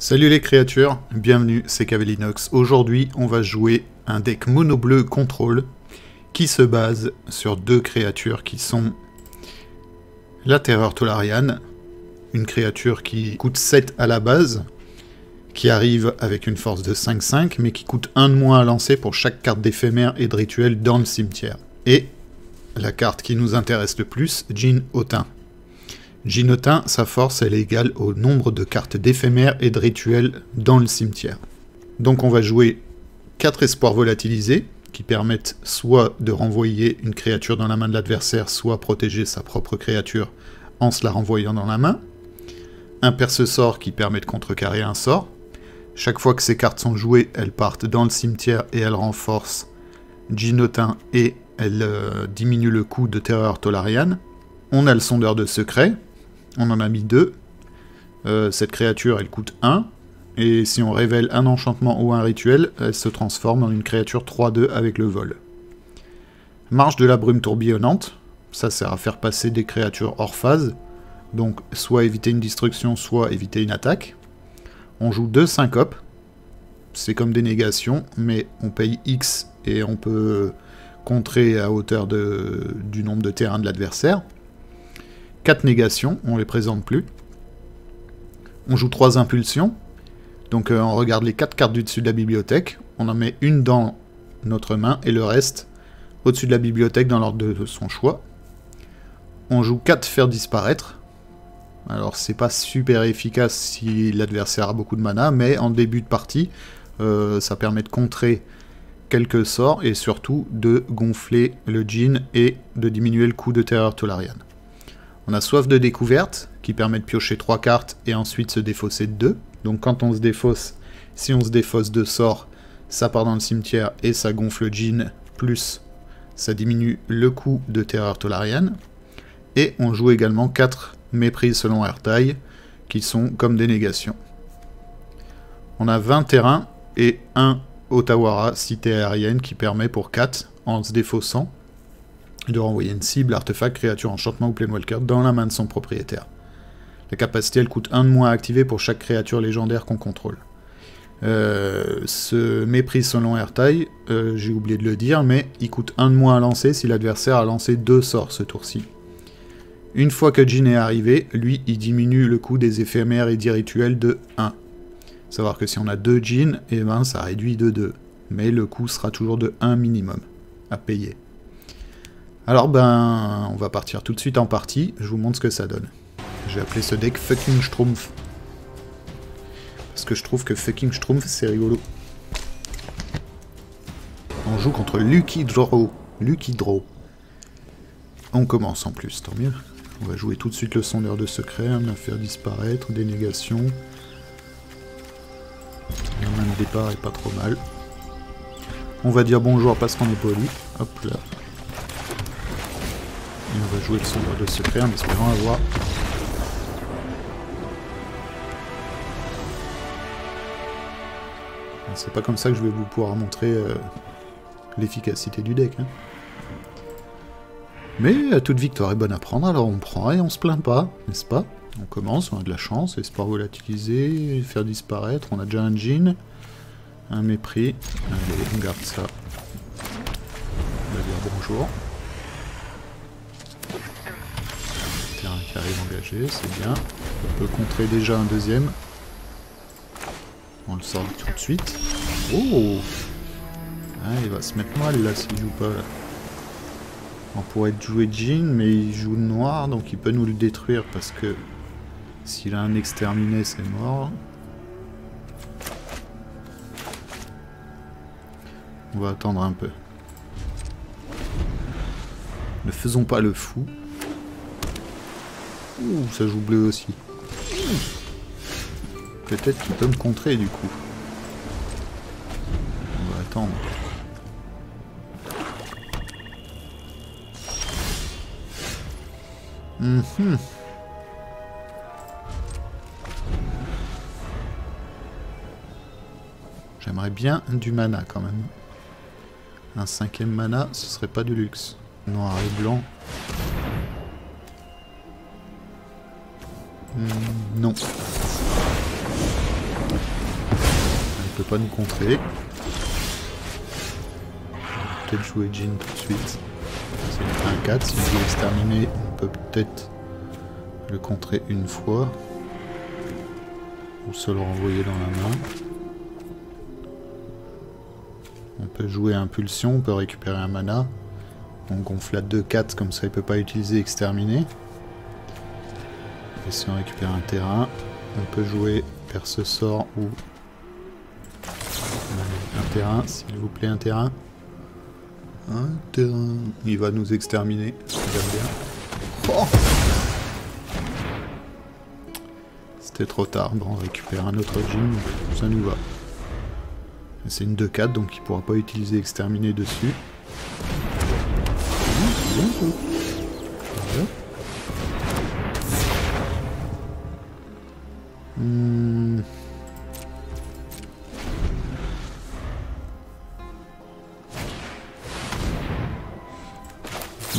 Salut les créatures, bienvenue, c'est Cavelinox. Aujourd'hui, on va jouer un deck mono bleu contrôle qui se base sur deux créatures qui sont la Terreur Tolarian, une créature qui coûte 7 à la base, qui arrive avec une force de 5-5, mais qui coûte 1 de moins à lancer pour chaque carte d'éphémère et de rituel dans le cimetière. Et la carte qui nous intéresse le plus, Djinn Hautain. Djinn Hautain, sa force, elle est égale au nombre de cartes d'éphémères et de rituels dans le cimetière. Donc on va jouer 4 espoirs volatilisés, qui permettent soit de renvoyer une créature dans la main de l'adversaire, soit protéger sa propre créature en se la renvoyant dans la main. Un perce-sort qui permet de contrecarrer un sort. Chaque fois que ces cartes sont jouées, elles partent dans le cimetière et elles renforcent Djinn Hautain et elles diminuent le coût de Terreur Tolarian. On a le sondeur de secret. On en a mis 2. Cette créature, elle coûte 1. Et si on révèle un enchantement ou un rituel, elle se transforme en une créature 3-2 avec le vol. Marche de la brume tourbillonnante. Ça sert à faire passer des créatures hors phase. Donc, soit éviter une destruction, soit éviter une attaque. On joue 2 syncopes. C'est comme des négations, mais on paye X et on peut contrer à hauteur du nombre de terrains de l'adversaire. 4 négations, on les présente plus. On joue 3 impulsions. Donc on regarde les 4 cartes du dessus de la bibliothèque. On en met une dans notre main et le reste au-dessus de la bibliothèque dans l'ordre de son choix. On joue 4 faire disparaître. Alors c'est pas super efficace si l'adversaire a beaucoup de mana, mais en début de partie, ça permet de contrer quelques sorts et surtout de gonfler le djinn et de diminuer le coût de Terreur Tolarian. On a soif de découverte, qui permet de piocher 3 cartes et ensuite se défausser de 2. Donc quand on se défausse, si on se défausse de sorts, ça part dans le cimetière et ça gonfle le djinn, plus ça diminue le coût de Terreur Tolarian. Et on joue également 4 méprises selon air taille, qui sont comme des négations. On a 20 terrains et 1 Otawara, cité aérienne, qui permet pour 4, en se défaussant, de renvoyer une cible, artefact, créature, enchantement ou planewalker dans la main de son propriétaire. La capacité, elle coûte 1 de moins à activer pour chaque créature légendaire qu'on contrôle. Ce méprise selon air taille, j'ai oublié de le dire, mais il coûte 1 de moins à lancer si l'adversaire a lancé 2 sorts ce tour-ci. Une fois que Djinn est arrivé, lui, il diminue le coût des éphémères et des rituels de 1. Savoir que si on a 2 Djinn, eh ben, ça réduit de 2. Mais le coût sera toujours de 1 minimum à payer. Alors ben, on va partir tout de suite en partie, je vous montre ce que ça donne. J'ai appelé ce deck Fucking Schtroumpf. Parce que je trouve que Fucking Schtroumpf, c'est rigolo. On joue contre Lucky Draw. Lucky Draw. On commence en plus, tant mieux. On va jouer tout de suite le sondeur de secret, on va faire disparaître, des négations. La main de départ est pas trop mal. On va dire bonjour parce qu'on est poli. Hop là. Et on va jouer le sondeur de secret en espérant avoir... C'est pas comme ça que je vais vous pouvoir montrer l'efficacité du deck. Hein. Mais toute victoire est bonne à prendre, alors on prend et on se plaint pas, n'est-ce pas? On commence, on a de la chance, espoir volatilisé, faire disparaître, on a déjà un djinn, un mépris. Allez, on garde ça. On va dire bonjour. Terrain qui arrive engagé, c'est bien. On peut contrer déjà un deuxième. On le sort tout de suite. Oh! Ah, il va se mettre mal là s'il joue pas là. On pourrait jouer Djinn, mais il joue noir, donc il peut nous le détruire parce que s'il a un exterminé, c'est mort. On va attendre un peu. Ne faisons pas le fou. Ouh, ça joue bleu aussi. Peut-être qu'il peut me contrer du coup. On va attendre. J'aimerais bien du mana quand même. Un 5e mana, ce serait pas du luxe. Noir et blanc. Non. peut pas nous contrer. On va peut-être jouer Jhin tout de suite. C'est un 4, si je veux exterminer, on peut peut-être le contrer une fois. Ou se le renvoyer dans la main. On peut jouer Impulsion, on peut récupérer un mana. Donc on flatte 2-4, comme ça il peut pas utiliser exterminer. Et si on récupère un terrain, on peut jouer Perce Sort ou un terrain, s'il vous plaît, un terrain. Un terrain. Il va nous exterminer. J'aime bien. Oh, c'était trop tard. Bon, on récupère un autre Jhin, ça nous va. C'est une 2-4, donc il pourra pas utiliser exterminer dessus.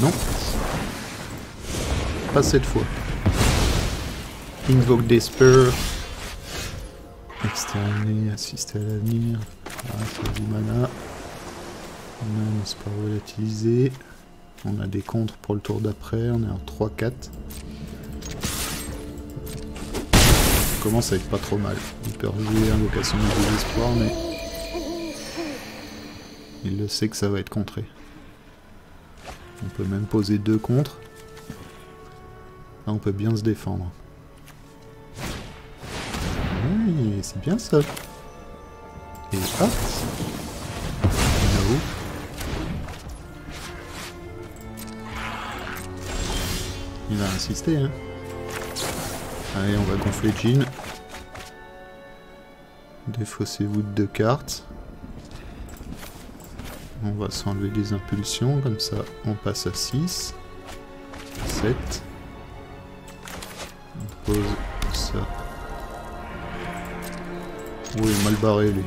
Non. Pas cette fois. Invoke Despair. Exterminer, assister à l'avenir. Ah, c'est du mana. Non, c'est pas volatilisé. On a des contres pour le tour d'après. On est en 3-4. On commence à être pas trop mal. Il peut rejouer Invocation du désespoir, mais il le sait que ça va être contré. On peut même poser 2 contres. Là, on peut bien se défendre. Oui, c'est bien ça. Et hop. No. Il va insister, hein. Allez, on va gonfler Jhin. Défaussez-vous de 2 cartes. On va s'enlever des impulsions, comme ça on passe à 6. 7. On pose ça. Oui, mal barré lui.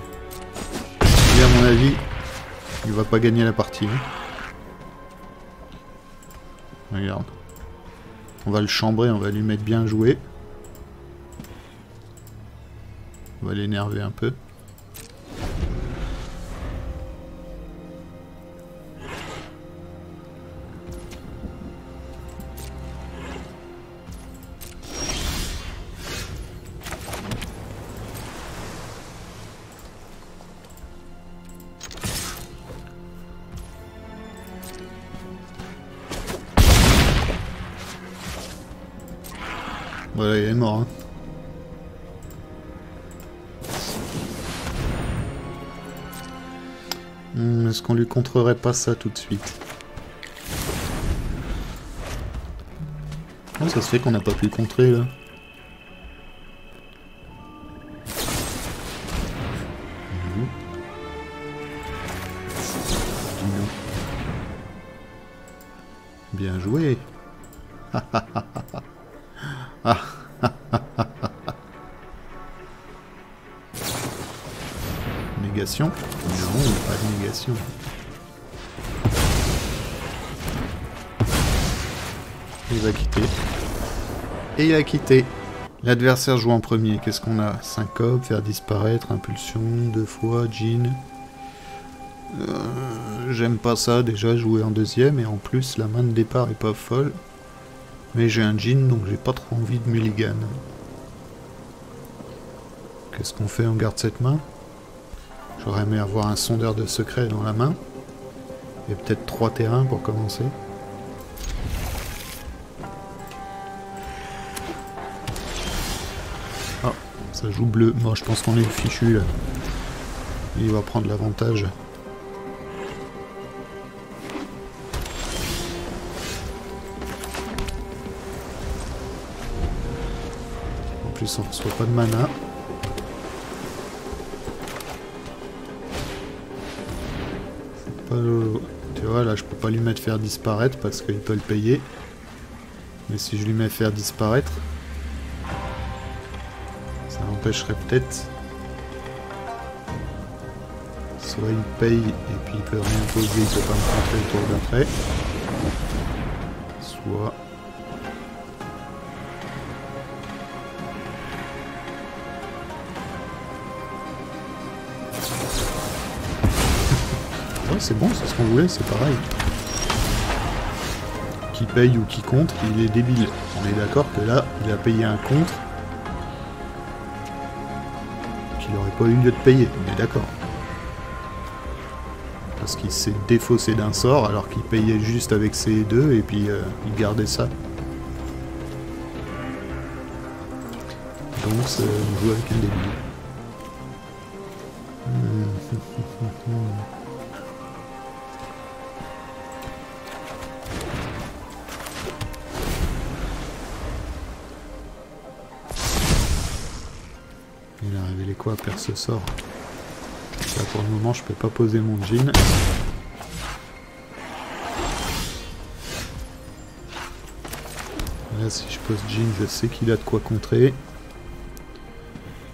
Et à mon avis, il va pas gagner la partie. Hein. Regarde. On va le chambrer, on va lui mettre bien joué. On va l'énerver un peu. Voilà, il est mort. Hein. Est-ce qu'on lui contrerait pas ça tout de suite? Comment ça se fait qu'on n'a pas pu le contrer là? Bien joué. Ah. Négation? Non, pas de négation. Il va quitter. Et il a quitté. L'adversaire joue en premier. Qu'est-ce qu'on a? Syncope, faire disparaître, impulsion, 2 fois, Jhin. J'aime pas ça, déjà jouer en deuxième, et en plus la main de départ est pas folle. Mais j'ai un Jhin, donc j'ai pas trop envie de mulligan. Qu'est-ce qu'on fait? On garde cette main. J'aurais aimé avoir un sondeur de secret dans la main. Et peut-être 3 terrains pour commencer. Ah, ça joue bleu. Moi, je pense qu'on est fichu là. Il va prendre l'avantage. En plus, on ne reçoit pas de mana. Tu vois, là je peux pas lui mettre faire disparaître parce qu'il peut le payer. Mais si je lui mets faire disparaître, ça l'empêcherait peut-être. Soit il paye et puis il peut rien poser, il peut pas me rentrer le tour d'après. Soit... Ouais, c'est bon, c'est ce qu'on voulait, c'est pareil. Qui paye ou qui contre, il est débile. On est d'accord que là, il a payé un contre qu'il n'aurait pas eu lieu de payer, on est d'accord. Parce qu'il s'est défaussé d'un sort alors qu'il payait juste avec ses deux et puis il gardait ça. Donc on joue avec un débile. Il a révélé quoi, perd ce sort. Là pour le moment je peux pas poser mon jean. Là si je pose jean je sais qu'il a de quoi contrer.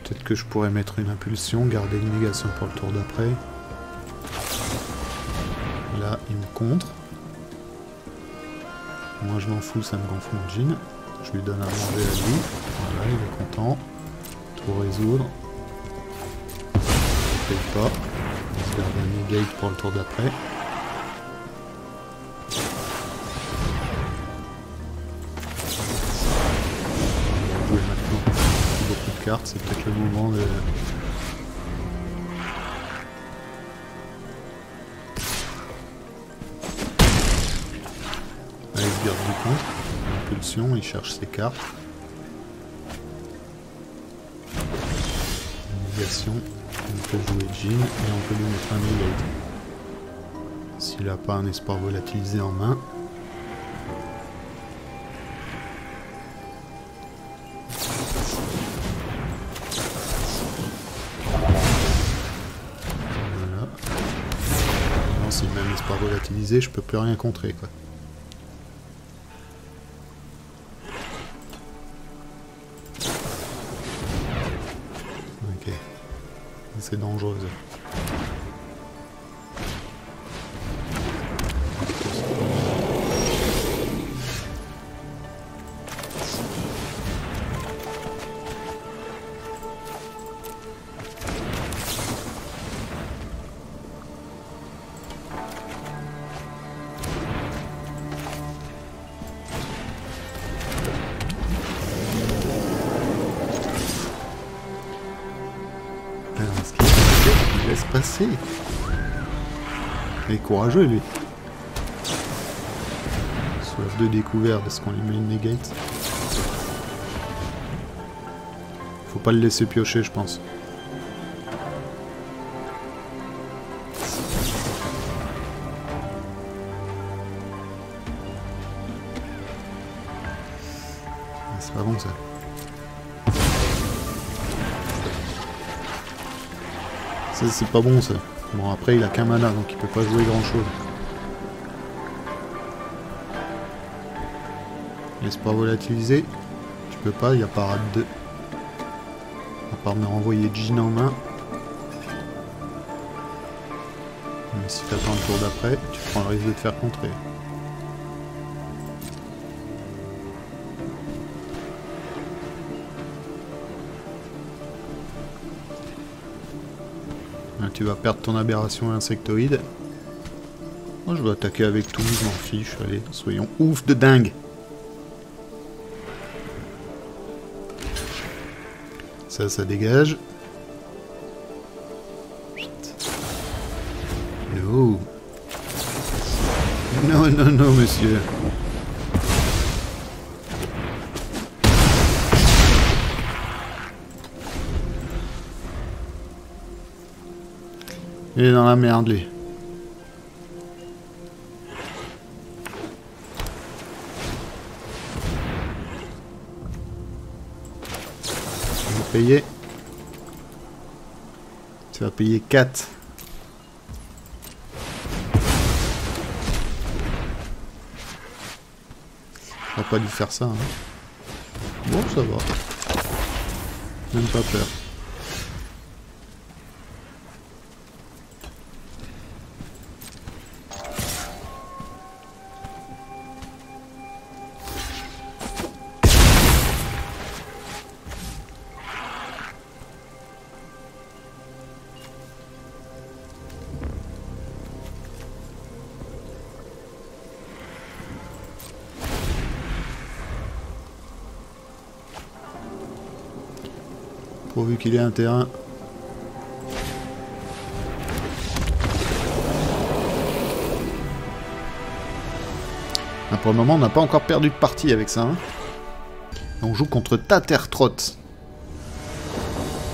Peut-être que je pourrais mettre une impulsion, garder une négation pour le tour d'après. Là il me contre. Moi je m'en fous, ça me gonfle mon jean. Je lui donne à manger à lui. Voilà, il est content. Tout résoudre. Je paye pas. On se garde un negate pour le tour d'après. On va jouer maintenant. Beaucoup de cartes, c'est peut-être le moment de... Allez, il garde du compte. Impulsion, il cherche ses cartes. Négation. On peut jouer Jean et on peut lui mettre un negate. S'il n'a pas un espoir volatilisé en main. Voilà. Non, s'il met un espoir volatilisé, je peux plus rien contrer, quoi. Ok. C'est dangereux. Il laisse passer. Il est courageux lui. Soif de découverte, est-ce qu'on lui met une negate? Faut pas le laisser piocher, je pense. C'est pas bon ça. Ça c'est pas bon ça. Bon après il a qu'un mana donc il peut pas jouer grand chose. L'espoir volatilisé. Tu peux pas, il y a parade 2. À part me renvoyer Jean en main. Même si t'attends le tour d'après, tu prends le risque de te faire contrer. Là, tu vas perdre ton aberration insectoïde. Moi je vais attaquer avec tout, je m'en fiche. Allez, soyons ouf de dingue. Ça dégage. No. Non, non, non, monsieur. Il est dans la merde, lui. Payer. Tu vas payer 4. On va pas lui faire ça. Hein. Bon, ça va. Même pas peur. pourvu qu'il ait un terrain. Ah, pour le moment, on n'a pas encore perdu de partie avec ça. Hein. On joue contre Tatertrot.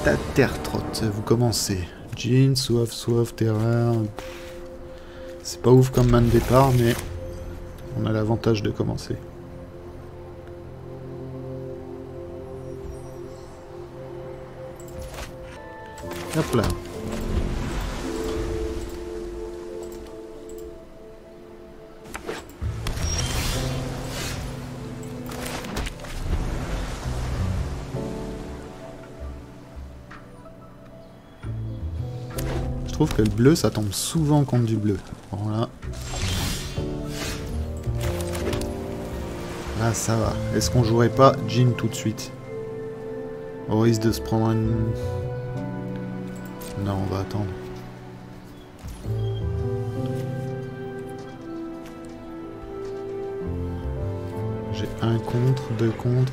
Tatertrot, vous commencez. Jean, soif, terrain. C'est pas ouf comme main de départ, mais on a l'avantage de commencer. Hop là. Je trouve que le bleu, ça tombe souvent contre du bleu. Voilà. Là, ça va. Est-ce qu'on jouerait pas Jean tout de suite? Au risque de se prendre une... Non, on va attendre. J'ai un contre, deux contre.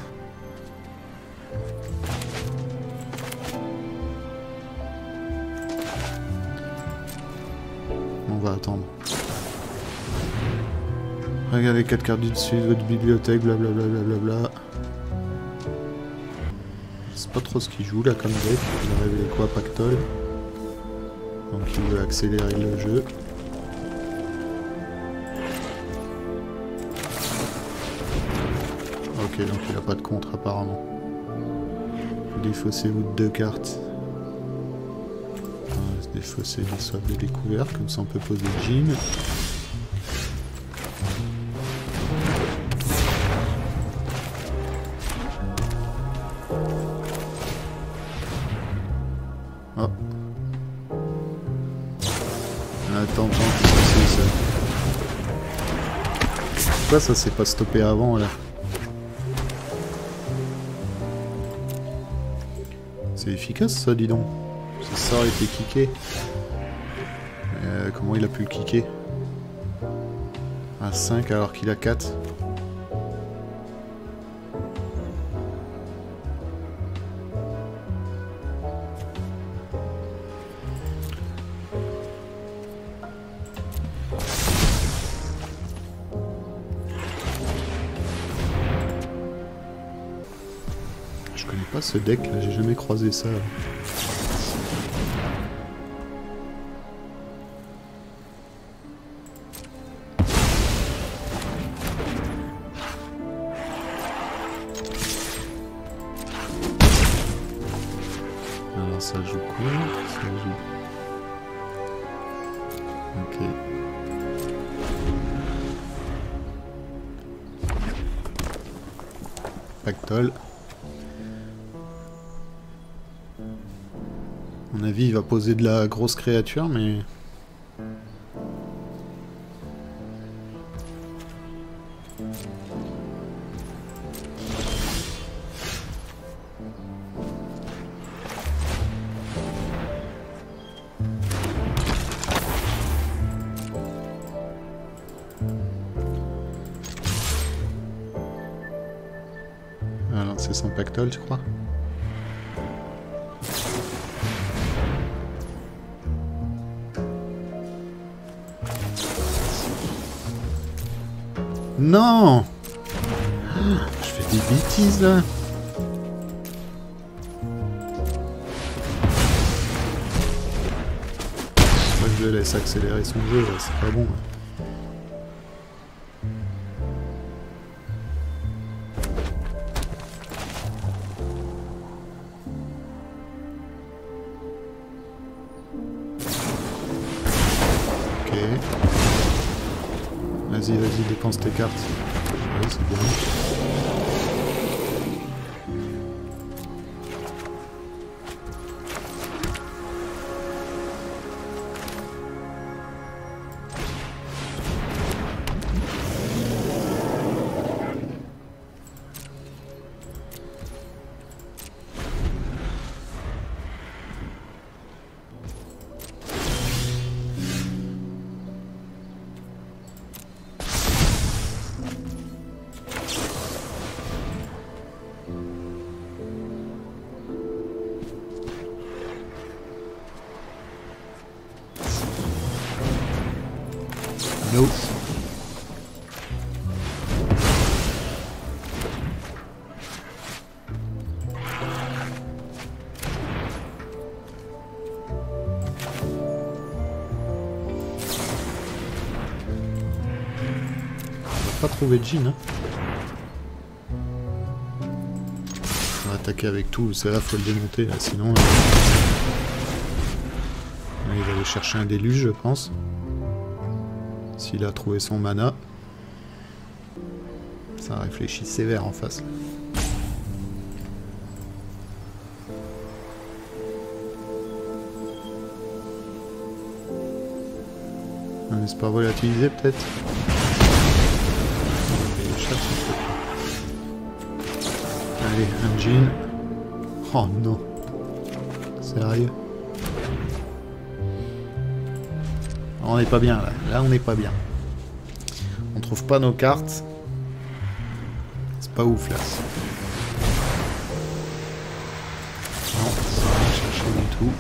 On va attendre. Regardez 4 cartes du dessus, votre bibliothèque, blablabla. Je sais pas trop ce qu'il joue là comme deck. Il a révélé quoi, Pactole. Donc il veut accélérer le jeu. Ok, donc il a pas de contre apparemment. Défaussez-vous de 2 cartes. Défausser les soifs de découverte, comme ça on peut poser Jean. Oh. Attends, c'est ça. Pourquoi ça s'est pas stoppé avant là? C'est efficace ça, dis donc. Ça aurait été kické. Comment il a pu le kicker? À 5 alors qu'il a 4. Je connais pas ce deck là, j'ai jamais croisé ça. Alors ça joue quoi? Ça joue... Ok. Pactole. À mon avis, il va poser de la grosse créature, mais... Alors, c'est son Pactole, tu crois? Non! Je fais des bêtises là! Je le laisse accélérer son jeu, là, c'est pas bon. Là. Ok. Vas-y, dépense tes cartes. Ouais, c'est bien. No. Pas trouvé Jean, hein. On va attaquer avec tout, c'est là faut le démonter là, sinon là, il va aller chercher un déluge je pense. S'il a trouvé son mana. Ça réfléchit sévère en face. Un espoir volatilisé peut-être. Allez, un jean. Oh non. Sérieux? On n'est pas bien là. Là on n'est pas bien. On trouve pas nos cartes. C'est pas ouf là. Non, ça va chercher du tout.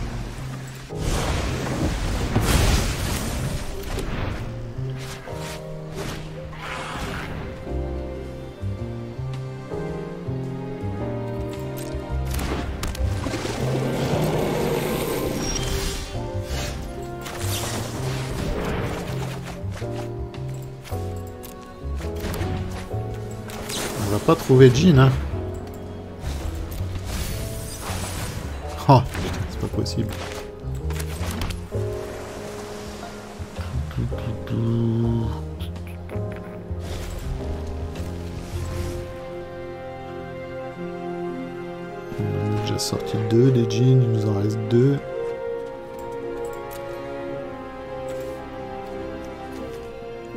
On va pas trouver Jean, hein. Oh, putain, c'est pas possible. On en a déjà sorti 2 des jeans, il nous en reste 2.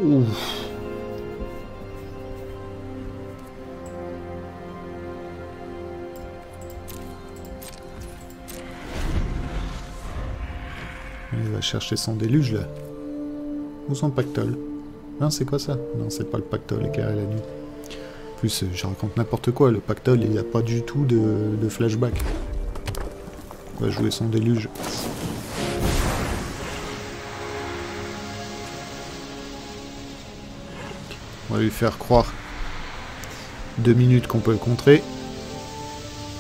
Ouf. Il va chercher son déluge là. Ou son pactole. Non, c'est quoi ça? Non, c'est pas le pactole, éclairer la nuit. En plus, je raconte n'importe quoi. Le pactole, il n'y a pas du tout de flashback. On va jouer son déluge. On va lui faire croire 2 minutes qu'on peut le contrer.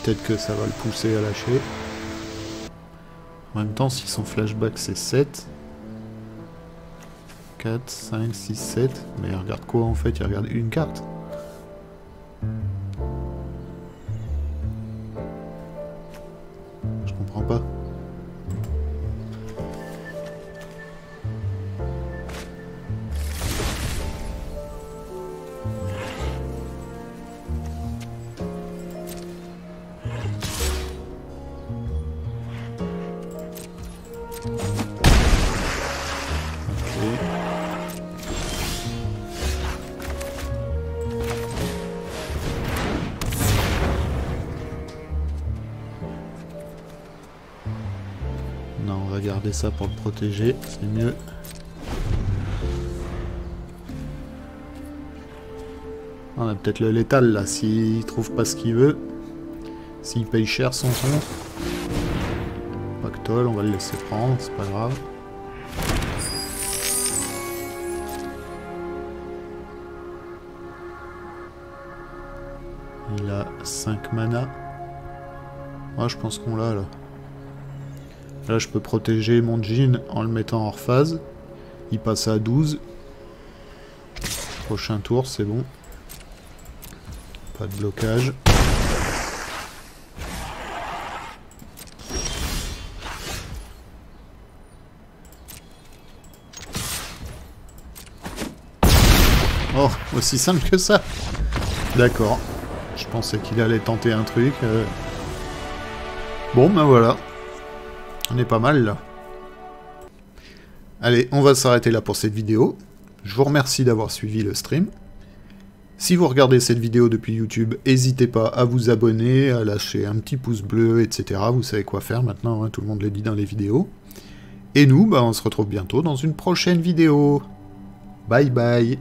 Peut-être que ça va le pousser à lâcher. En même temps, si son flashback c'est 7, 4, 5, 6, 7, mais il regarde quoi en fait? Il regarde une carte. Je comprends pas. Non, on va garder ça pour le protéger, c'est mieux. On a peut-être le létal là, s'il trouve pas ce qu'il veut. S'il paye cher son compte. Pactole, on va le laisser prendre, c'est pas grave. Il a 5 mana. Moi je pense qu'on l'a là. Là, je peux protéger mon jean en le mettant hors phase. Il passe à 12. Prochain tour, c'est bon. Pas de blocage. Oh, aussi simple que ça. D'accord. Je pensais qu'il allait tenter un truc. Bon, ben voilà. On est pas mal là. Allez, on va s'arrêter là pour cette vidéo. Je vous remercie d'avoir suivi le stream. Si vous regardez cette vidéo depuis YouTube, n'hésitez pas à vous abonner, à lâcher un petit pouce bleu, etc. Vous savez quoi faire maintenant, hein, tout le monde le dit dans les vidéos. Et nous, bah, on se retrouve bientôt dans une prochaine vidéo. Bye bye.